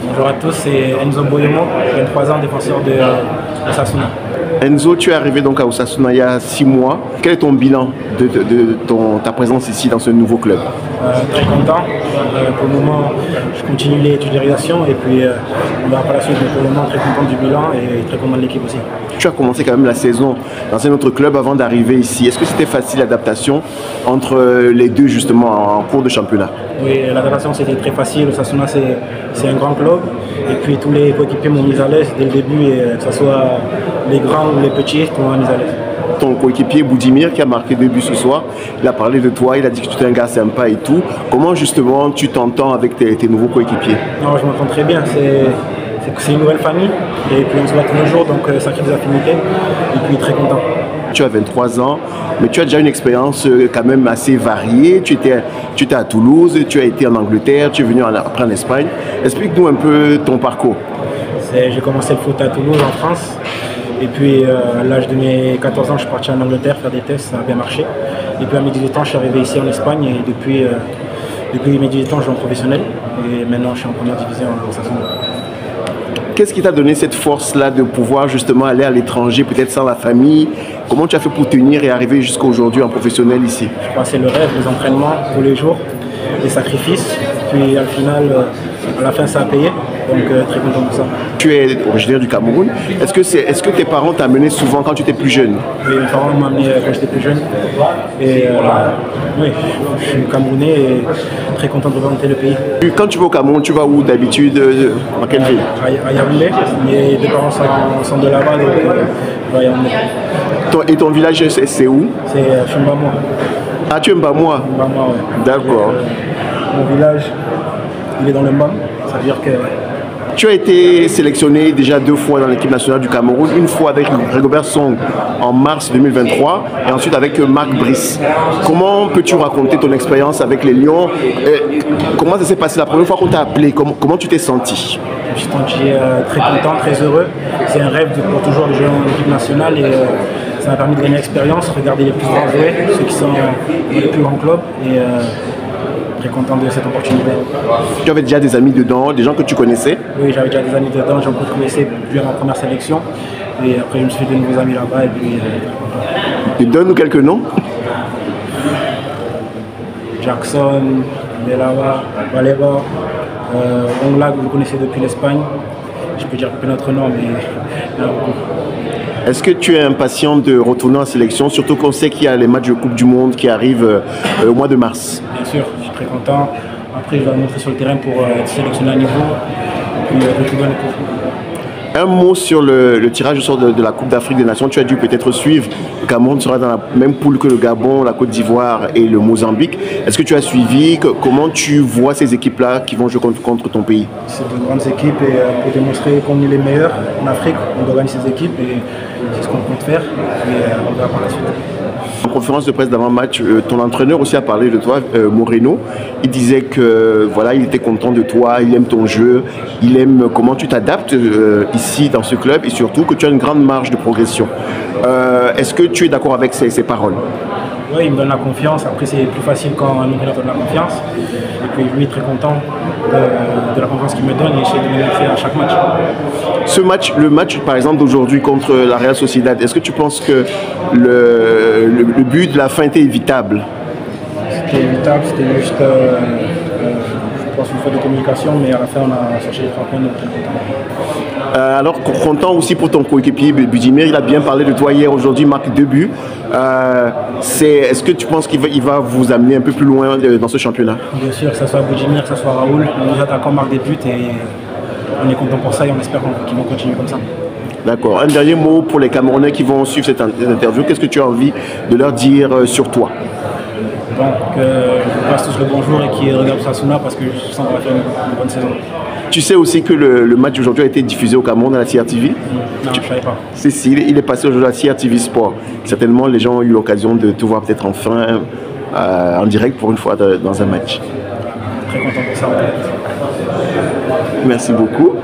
Bonjour à tous, c'est Enzo Boyomo, 23 ans, défenseur de Osasuna. Enzo, tu es arrivé donc à Osasuna il y a 6 mois. Quel est ton bilan de ta présence ici dans ce nouveau club? Très content. Pour le moment, je continue les titularisations et puis on verra par la suite. Mais pour le moment, très content du bilan et très content de l'équipe aussi. Tu as commencé quand même la saison dans un autre club avant d'arriver ici. Est-ce que c'était facile l'adaptation entre les deux justement en cours de championnat? Oui, l'adaptation c'était très facile. Osasuna c'est un grand club et puis tous les coéquipiers m'ont mis à l'aise dès le début, et que ce soit les grands ou les petits, tout le monde m'a mis à l'aise. Ton coéquipier Boudimir qui a marqué 2 buts ce soir, il a parlé de toi, il a dit que tu es un gars sympa et tout. Comment justement tu t'entends avec tes nouveaux coéquipiers? Non, je m'entends très bien. C'est une nouvelle famille et puis on se voit tous les jours, donc ça crée des affinités et puis très content. Tu as 23 ans, mais tu as déjà une expérience quand même assez variée. Tu étais à Toulouse, tu as été en Angleterre, tu es venu après en Espagne. Explique-nous un peu ton parcours. J'ai commencé le foot à Toulouse en France et puis à l'âge de mes 14 ans je suis parti en Angleterre faire des tests, ça a bien marché. Et puis à mes 18 ans je suis arrivé ici en Espagne et depuis mes 18 ans je joue en professionnel et maintenant je suis en première division en Osasuna. Qu'est-ce qui t'a donné cette force-là de pouvoir justement aller à l'étranger, peut-être sans la famille? Comment tu as fait pour tenir et arriver jusqu'à aujourd'hui en professionnel ici? Je crois que c'est le rêve, les entraînements tous les jours, les sacrifices, puis à la fin ça a payé, donc très content de ça. Tu es originaire du Cameroun. Est-ce que tes parents t'amenaient souvent quand tu étais plus jeune? Oui, mes parents m'ont amené quand j'étais plus jeune. Et oui, je suis camerounais et très content de représenter le pays. Quand tu vas au Cameroun, tu vas où d'habitude? Dans quelle ville? À Yaoundé. Mes deux parents sont de là-bas, donc je vais à Yaoundé. Et ton village, c'est où? Je suis Mbamoua. Ah, tu es Mbamoua? Mbamoua, oui. D'accord. Mon village, il est dans le Mbam. Ça veut dire que... Tu as été sélectionné déjà 2 fois dans l'équipe nationale du Cameroun, une fois avec Rigobert Song en mars 2023 et ensuite avec Marc Brice. Comment peux-tu raconter ton expérience avec les Lions? Comment ça s'est passé la première fois qu'on t'a appelé? Comment tu t'es senti? Je me suis senti très content, très heureux. C'est un rêve pour toujours de jouer en équipe nationale et ça m'a permis de gagner l'expérience, regarder les plus grands jouer, ceux qui sont dans les plus grands clubs. Et, très content de cette opportunité. Tu avais déjà des amis dedans, des gens que tu connaissais? Oui, j'avais déjà des amis dedans, j'en connaissais durant ma première sélection. Et après, je me suis fait de nouveaux amis là-bas et puis Et donne-nous quelques noms. Jackson, Belawa, Valeva, Ongla, que vous connaissez depuis l'Espagne. Je peux dire plein d'autres noms, mais il y en a beaucoup. Est-ce que tu es impatient de retourner en sélection, surtout qu'on sait qu'il y a les matchs de Coupe du Monde qui arrivent au mois de mars? Bien sûr, je suis très content. Après, je vais montrer sur le terrain pour être sélectionné à niveau et puis tout donner pour. Un mot sur le tirage au sort de la Coupe d'Afrique des Nations. Tu as dû peut-être suivre. Le Cameroun sera dans la même poule que le Gabon, la Côte d'Ivoire et le Mozambique. Est-ce que tu as suivi? Comment tu vois ces équipes-là qui vont jouer contre ton pays? C'est de grandes équipes et pour démontrer qu'on est les meilleurs en Afrique, on doit gagner ces équipes et c'est ce qu'on compte faire et on verra par la suite. En conférence de presse d'avant-match, ton entraîneur aussi a parlé de toi, Moreno. Il disait que voilà, il était content de toi, il aime ton jeu, il aime comment tu t'adaptes ici dans ce club et surtout que tu as une grande marge de progression. Est-ce que tu es d'accord avec ces paroles? Oui, il me donne la confiance. Après, c'est plus facile quand un entraîneur donne la confiance. Et puis lui, très content de la confiance qu'il me donne et essaie de me montrer à chaque match. Le match par exemple d'aujourd'hui contre la Real Sociedad, est-ce que tu penses que le but de la fin était évitable? C'était évitable, c'était juste je pense une faute de communication, mais à la fin on a cherché les 3 points, donc très content. Alors content aussi pour ton coéquipier Boudimir, il a bien parlé de toi hier, aujourd'hui marque 2 buts. Est-ce que tu penses qu'il va vous amener un peu plus loin dans ce championnat? Bien sûr, que ce soit Boudimir, que ce soit Raoul, nos attaquants marquent des buts et on est content pour ça et on espère qu'ils vont continuer comme ça. D'accord. Un dernier mot pour les Camerounais qui vont suivre cette interview. Qu'est-ce que tu as envie de leur dire sur toi? Donc, je passe tous le bonjour et qui regardent Osasuna parce que je sens qu'on va faire une bonne saison. Tu sais aussi que le match d'aujourd'hui a été diffusé au Cameroun à la CRTV? Non, je ne savais pas. Si, il est passé aujourd'hui à la CRTV Sport. Certainement, les gens ont eu l'occasion de te voir peut-être enfin en direct pour une fois dans un match. Très content pour ça. Merci beaucoup.